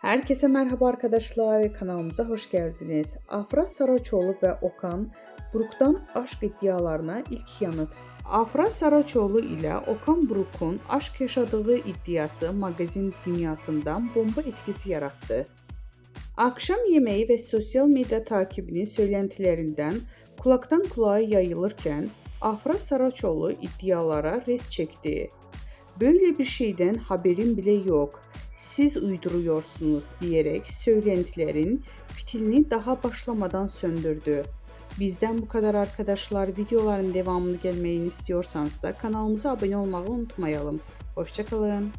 Herkese merhaba arkadaşlar, kanalımıza hoş geldiniz. Afra Saraçoğlu ve Okan Buruk'tan aşk iddialarına ilk yanıt. Afra Saraçoğlu ile Okan Buruk'un aşk yaşadığı iddiası magazin dünyasından bomba etkisi yarattı. Akşam yemeği ve sosyal medya takibinin söylentilerinden kulaktan kulağa yayılırken Afra Saraçoğlu iddialara res çekti. "Böyle bir şeyden haberim bile yok. Siz uyduruyorsunuz" diyerek söylentilerin fitilini daha başlamadan söndürdü. Bizden bu kadar arkadaşlar. Videoların devamını gelmesini istiyorsanız da kanalımıza abone olmayı unutmayalım. Hoşça kalın.